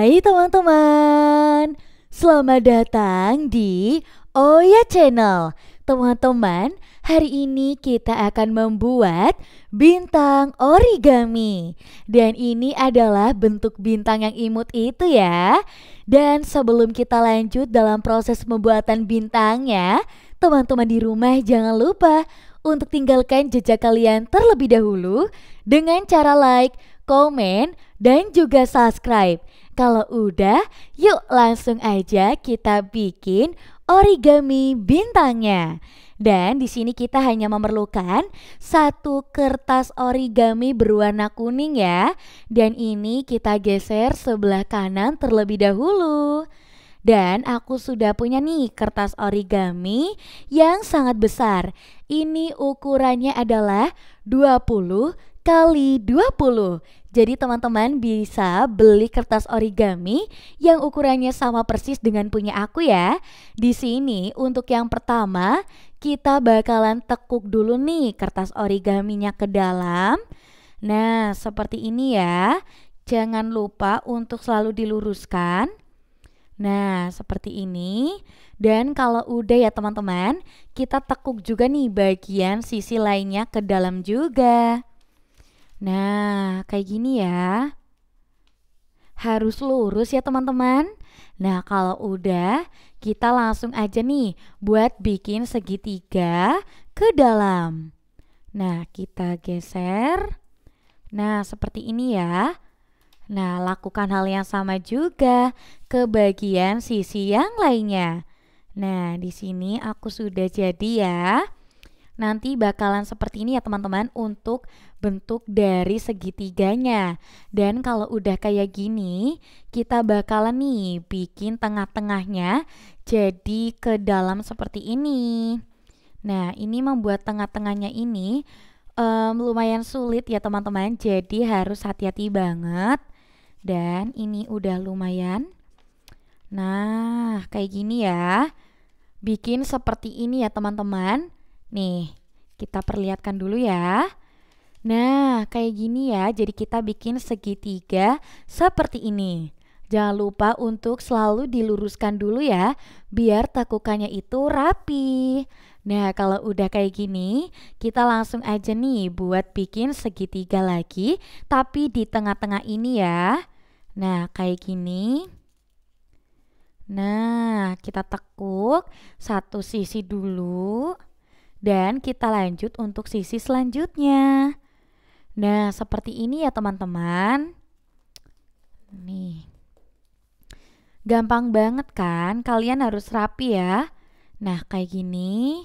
Hai teman-teman, selamat datang di Oya Channel. Teman-teman, hari ini kita akan membuat bintang origami. Dan ini adalah bentuk bintang yang imut itu ya. Dan sebelum kita lanjut dalam proses pembuatan bintangnya, teman-teman di rumah jangan lupa untuk tinggalkan jejak kalian terlebih dahulu dengan cara like, komen, dan juga subscribe. Kalau udah, yuk langsung aja kita bikin origami bintangnya. Dan di sini kita hanya memerlukan satu kertas origami berwarna kuning ya. Dan ini kita geser sebelah kanan terlebih dahulu. Dan aku sudah punya nih kertas origami yang sangat besar. Ini ukurannya adalah 20 kali 20. Jadi teman-teman bisa beli kertas origami yang ukurannya sama persis dengan punya aku ya. Di sini untuk yang pertama kita bakalan tekuk dulu nih kertas origaminya ke dalam. Nah, seperti ini ya. Jangan lupa untuk selalu diluruskan. Nah, seperti ini. Dan kalau udah ya teman-teman, kita tekuk juga nih bagian sisi lainnya ke dalam juga. Nah, kayak gini ya. Harus lurus ya teman-teman. Nah, kalau udah, kita langsung aja nih buat bikin segitiga ke dalam. Nah, kita geser. Nah, seperti ini ya. Nah, lakukan hal yang sama juga ke bagian sisi yang lainnya. Nah, di sini aku sudah jadi ya. Nanti bakalan seperti ini ya teman-teman untuk bentuk dari segitiganya. Dan kalau udah kayak gini, kita bakalan nih bikin tengah-tengahnya jadi ke dalam seperti ini. Nah, ini membuat tengah-tengahnya ini lumayan sulit ya teman-teman. Jadi harus hati-hati banget. Dan ini udah lumayan. Nah, kayak gini ya. Bikin seperti ini ya teman-teman. Nih, kita perlihatkan dulu ya. Nah, kayak gini ya. Jadi kita bikin segitiga seperti ini. Jangan lupa untuk selalu diluruskan dulu ya, biar tekukannya itu rapi. Nah, kalau udah kayak gini, kita langsung aja nih buat bikin segitiga lagi, tapi di tengah-tengah ini ya. Nah, kayak gini. Nah, kita tekuk satu sisi dulu. Dan kita lanjut untuk sisi selanjutnya. Nah, seperti ini ya teman-teman. Nih. Gampang banget kan? Kalian harus rapi ya. Nah, kayak gini.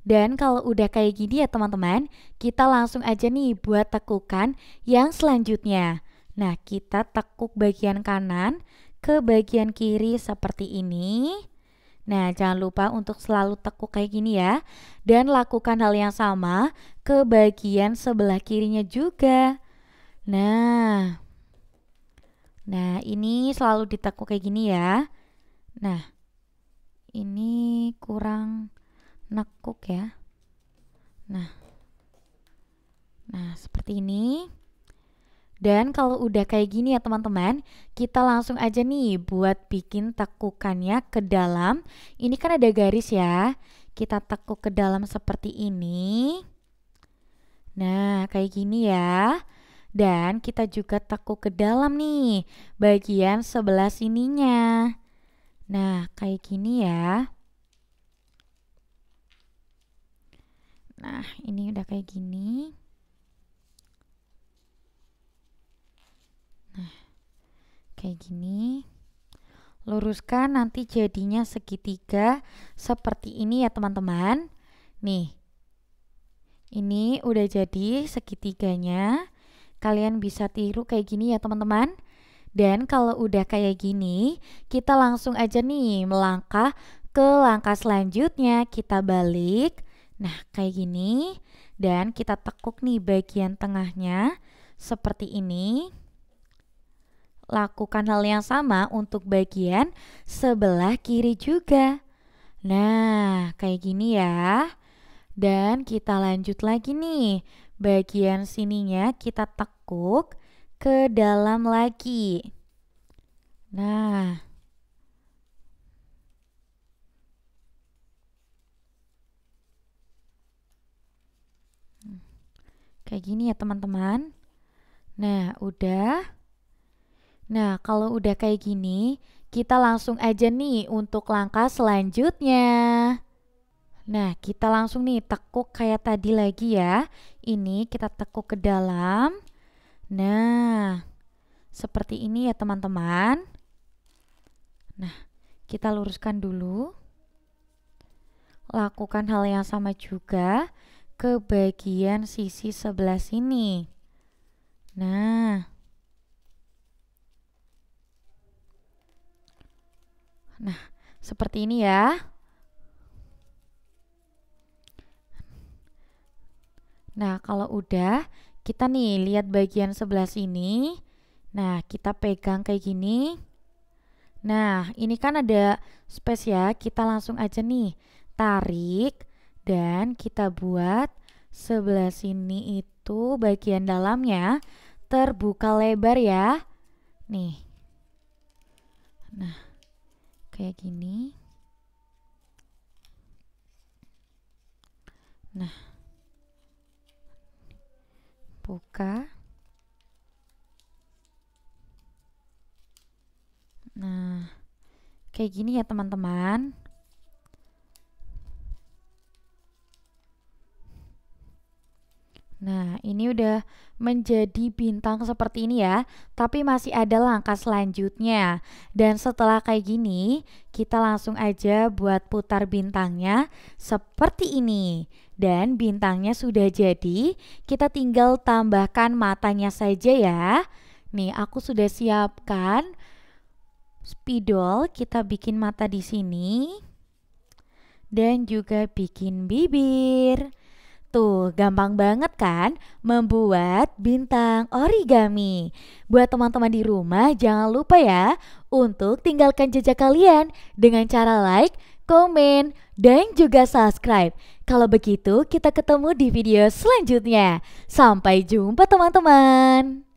Dan kalau udah kayak gini ya teman-teman, kita langsung aja nih buat tekukan yang selanjutnya. Nah, kita tekuk bagian kanan ke bagian kiri seperti ini. Nah, jangan lupa untuk selalu tekuk kayak gini ya. Dan lakukan hal yang sama ke bagian sebelah kirinya juga. Nah, ini selalu ditekuk kayak gini ya. Nah, ini kurang nekuk ya. Nah, seperti ini. Dan kalau udah kayak gini ya teman-teman, kita langsung aja nih buat bikin tekukannya ke dalam. Ini kan ada garis ya. Kita tekuk ke dalam seperti ini. Nah, kayak gini ya. Dan kita juga tekuk ke dalam nih, bagian sebelah sininya. Nah, kayak gini ya. Nah, ini udah kayak gini. Nah, kayak gini. Luruskan nanti jadinya segitiga seperti ini ya teman-teman. Nih, ini udah jadi segitiganya. Kalian bisa tiru kayak gini ya teman-teman. Dan kalau udah kayak gini, kita langsung aja nih melangkah ke langkah selanjutnya. Kita balik. Nah, kayak gini. Dan kita tekuk nih bagian tengahnya seperti ini. Lakukan hal yang sama untuk bagian sebelah kiri juga. Nah, kayak gini ya. Dan kita lanjut lagi nih. Bagian sininya kita tekuk ke dalam lagi. Nah, kayak gini ya teman-teman. Nah, udah. Nah, kalau udah kayak gini, kita langsung aja nih untuk langkah selanjutnya. Nah, kita langsung nih tekuk kayak tadi lagi ya. Ini kita tekuk ke dalam. Nah, seperti ini ya teman-teman. Nah, kita luruskan dulu. Lakukan hal yang sama juga ke bagian sisi sebelah sini. Nah, seperti ini ya. Nah, kalau udah, kita nih lihat bagian sebelah sini. Nah, kita pegang kayak gini. Nah, ini kan ada space ya. Kita langsung aja nih tarik dan kita buat sebelah sini itu bagian dalamnya terbuka lebar ya. Nih. Nah, kayak gini. Nah, buka. Nah, kayak gini ya teman-teman. Nah, ini udah menjadi bintang seperti ini ya, tapi masih ada langkah selanjutnya. Dan setelah kayak gini, kita langsung aja buat putar bintangnya seperti ini. Dan bintangnya sudah jadi, kita tinggal tambahkan matanya saja ya. Nih, aku sudah siapkan spidol, kita bikin mata di sini. Dan juga bikin bibir. Tuh, gampang banget kan membuat bintang origami. Buat teman-teman di rumah, jangan lupa ya untuk tinggalkan jejak kalian dengan cara like, komen, dan juga subscribe. Kalau begitu, kita ketemu di video selanjutnya. Sampai jumpa teman-teman.